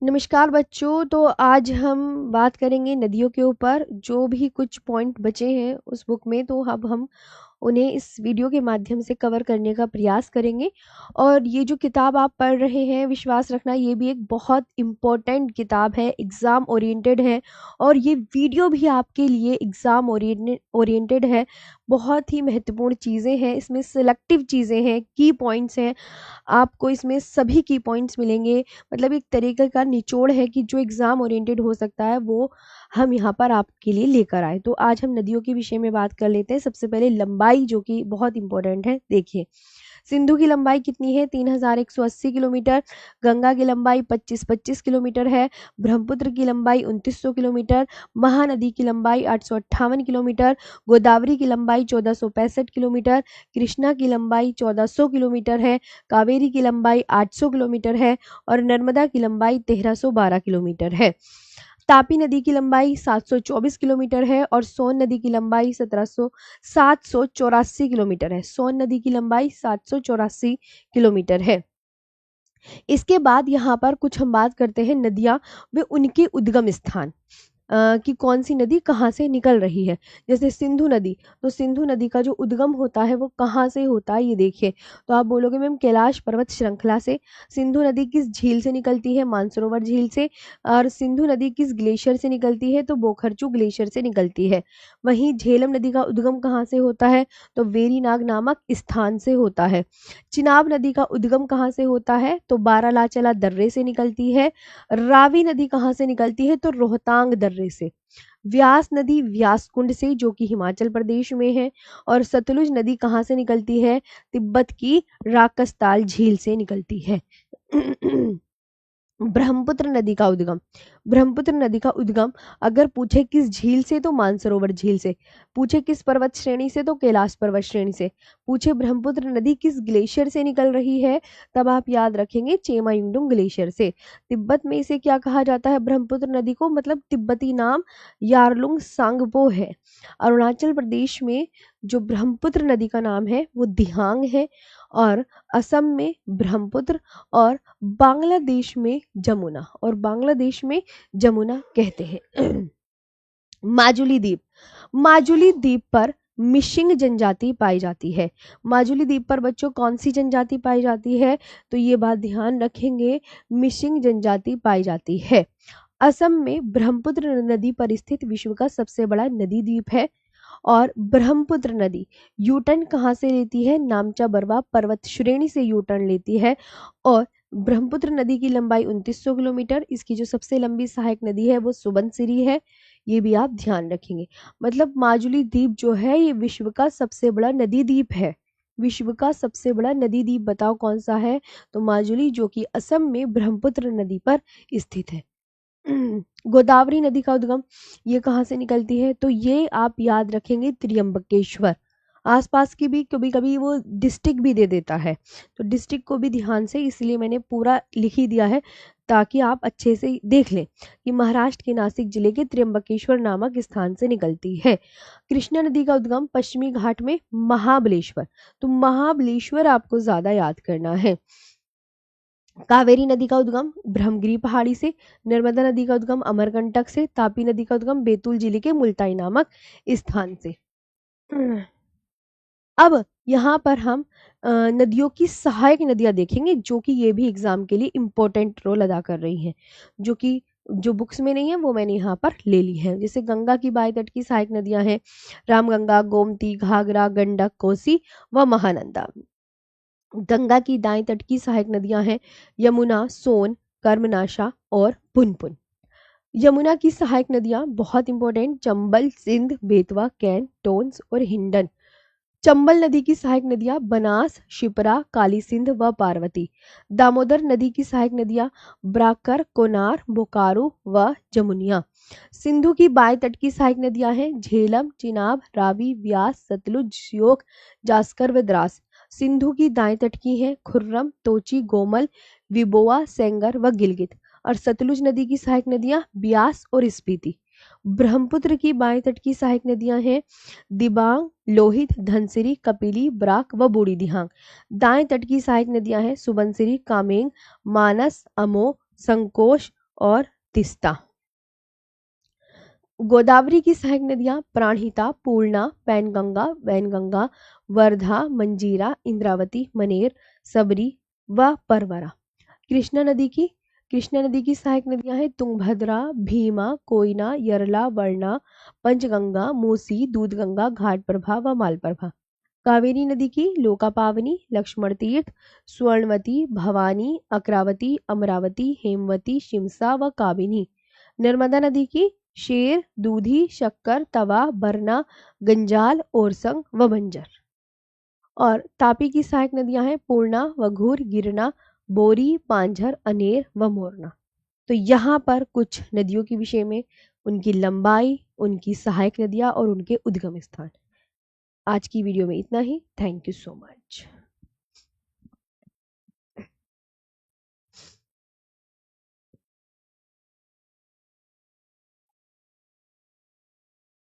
नमस्कार बच्चों। तो आज हम बात करेंगे नदियों के ऊपर। जो भी कुछ पॉइंट बचे हैं उस बुक में, तो अब हम उन्हें इस वीडियो के माध्यम से कवर करने का प्रयास करेंगे। और ये जो किताब आप पढ़ रहे हैं, विश्वास रखना, ये भी एक बहुत इम्पोर्टेंट किताब है, एग्ज़ाम ओरिएंटेड है। और ये वीडियो भी आपके लिए एग्ज़ाम ओरिएंटेड है। बहुत ही महत्वपूर्ण चीज़ें हैं इसमें, सिलेक्टिव चीज़ें हैं, की पॉइंट्स हैं। आपको इसमें सभी की पॉइंट्स मिलेंगे। मतलब एक तरीके का निचोड़ है कि जो एग्ज़ाम ओरिएंटेड हो सकता है वो हम यहाँ पर आपके लिए लेकर आए। तो आज हम नदियों के विषय में बात कर लेते हैं। सबसे पहले लंबाई, जो कि बहुत इंपॉर्टेंट है। देखिए, सिंधु की लंबाई कितनी है? 3180 किलोमीटर। गंगा की लंबाई 2525 किलोमीटर है। ब्रह्मपुत्र की लंबाई 2900 किलोमीटर। महानदी की लंबाई 858 किलोमीटर। गोदावरी की लंबाई 1465 किलोमीटर। कृष्णा की लंबाई 1400 किलोमीटर है। कावेरी की लंबाई 800 किलोमीटर है। और नर्मदा की लंबाई 1312 किलोमीटर है। तापी नदी की लंबाई 724 किलोमीटर है। और सोन नदी की लंबाई 784 किलोमीटर है। सोन नदी की लंबाई 784 किलोमीटर है। इसके बाद यहाँ पर कुछ हम बात करते हैं नदियाँ व उनके उद्गम स्थान, कि कौन सी नदी कहाँ से निकल रही है। जैसे सिंधु नदी, तो सिंधु नदी का जो उद्गम होता है वो कहाँ से होता है, ये देखिए। तो आप बोलोगे मैम कैलाश पर्वत श्रृंखला से। सिंधु नदी किस झील से निकलती है? मानसरोवर झील से। और सिंधु नदी किस ग्लेशियर से निकलती है? तो बोखरचू ग्लेशियर से निकलती है। वहीं झेलम नदी का उद्गम कहाँ से होता है? तो वेरीनाग नामक स्थान से होता है। चिनाब नदी का उद्गम कहाँ से होता है? तो बारालाचला दर्रे से निकलती है। रावी नदी कहाँ से निकलती है? तो रोहतांग दर्रे से। व्यास नदी व्यास कुंड से, जो कि हिमाचल प्रदेश में है। और सतलुज नदी कहाँ से निकलती है? तिब्बत की राकसताल झील से निकलती है। ब्रह्मपुत्र नदी का उद्गम, ब्रह्मपुत्र नदी का उद्गम अगर पूछे किस झील से, तो मानसरोवर झील से। पूछे किस पर्वत श्रेणी से, तो कैलाश पर्वत श्रेणी से। पूछे ब्रह्मपुत्र नदी किस ग्लेशियर से निकल रही है, तब आप याद रखेंगे चेमायुंडुंग ग्लेशियर से। तिब्बत में इसे क्या कहा जाता है ब्रह्मपुत्र नदी को? मतलब तिब्बती नाम यारलुंग सांगपो है। अरुणाचल प्रदेश में जो ब्रह्मपुत्र नदी का नाम है वो दिहांग है। और असम में ब्रह्मपुत्र, और बांग्लादेश में जमुना, और बांग्लादेश में जमुना कहते हैं। माजुली द्वीप, माजुली द्वीप पर मिशिंग जनजाति पाई जाती है। माजुली द्वीप पर बच्चों कौन सी जनजाति पाई जाती है? तो ये बात ध्यान रखेंगे, मिशिंग जनजाति पाई जाती है। असम में ब्रह्मपुत्र नदी पर स्थित विश्व का सबसे बड़ा नदी द्वीप है। और ब्रह्मपुत्र नदी यूटर्न कहाँ से लेती है? नामचा बरवा पर्वत श्रेणी से यूटर्न लेती है। और ब्रह्मपुत्र नदी की लंबाई 2900 किलोमीटर। इसकी जो सबसे लंबी सहायक नदी है वो सुबनसिरी है। ये भी आप ध्यान रखेंगे। मतलब माजुली द्वीप जो है ये विश्व का सबसे बड़ा नदी द्वीप है। विश्व का सबसे बड़ा नदी द्वीप बताओ कौन सा है? तो माजुली, जो कि असम में ब्रह्मपुत्र नदी पर स्थित है। गोदावरी नदी का उद्गम ये कहाँ से निकलती है? तो ये आप याद रखेंगे त्र्यंबकेश्वर। आसपास की भी कभी कभी वो डिस्ट्रिक्ट भी दे देता है, तो डिस्ट्रिक्ट को भी ध्यान से, इसलिए मैंने पूरा लिख ही दिया है ताकि आप अच्छे से देख लें कि महाराष्ट्र के नासिक जिले के त्र्यंबकेश्वर नामक स्थान से निकलती है। कृष्णा नदी का उद्गम पश्चिमी घाट में महाबलेश्वर, तो महाबलेश्वर आपको ज्यादा याद करना है। कावेरी नदी का उद्गम ब्रह्मगिरी पहाड़ी से। नर्मदा नदी का उद्गम अमरकंटक से। तापी नदी का उद्गम बैतूल जिले के मुल्ताई नामक स्थान से। अब यहाँ पर हम नदियों की सहायक नदियां देखेंगे, जो कि ये भी एग्जाम के लिए इम्पोर्टेंट रोल अदा कर रही हैं, जो कि जो बुक्स में नहीं है वो मैंने यहाँ पर ले ली है। जैसे गंगा की बाएं तट की सहायक नदियां हैं रामगंगा, गोमती, घाघरा, गंडक, कोसी व महानंदा। गंगा की दाएं तट की सहायक नदियां हैं यमुना, सोन, कर्मनाशा और पुनपुन। यमुना की सहायक नदियां बहुत इंपॉर्टेंट चंबल, सिंध, बेतवा, कैन, टोंस और हिंडन। चंबल नदी की सहायक नदियां बनास, शिप्रा, काली सिंध व पार्वती। दामोदर नदी की सहायक नदियां ब्राकर, कोनार, बोकारो व जमुनिया। सिंधु की बाएं तट की सहायक नदियां हैं झेलम, चिनाब, रावी, व्यास, सतलुज, श्योक, जास्कर व द्रास। सिंधु की दाएं तट की हैं खुर्रम, तोची, गोमल, विबोआ, सेंगर व गिलगित। और सतलुज नदी की सहायक नदियां ब्यास और स्पीति। ब्रह्मपुत्र की बाएं तट की सहायक नदियां हैं दिबांग, लोहित, धनसिरी, कपिली, बराक व बूढ़ी दिहांग। दाएं तट की सहायक नदियां हैं सुबनसिरी, कामेंग, मानस, अमो, संकोश और तिस्ता। गोदावरी की सहायक नदियां प्राणहिता, पूर्णा, पैनगंगा, वैनगंगा, वर्धा, मंजीरा, इंद्रावती, मनेर, सबरी व परवरा। कृष्णा नदी की सहायक नदियां हैं तुंगभद्रा, भीमा, कोयना, यरला, वर्णा, पंचगंगा, मूसी, दूधगंगा, घाटप्रभा व मालप्रभा। कावेरी नदी की लोकापावनी, लक्ष्मण तीर्थ, स्वर्णवती, भवानी, अक्रावती, अमरावती, हेमवती, शिमसा व काबिनी। नर्मदा नदी की शेर, दूधी, शक्कर, तवा, बरना, गंजाल, ओरसंग व बंजर। और तापी की सहायक नदियां हैं पूर्णा, वघूर, गिरना, बोरी, पांझर, अनेर व मोरना। तो यहाँ पर कुछ नदियों के विषय में, उनकी लंबाई, उनकी सहायक नदियां और उनके उद्गम स्थान। आज की वीडियो में इतना ही। Thank you so much.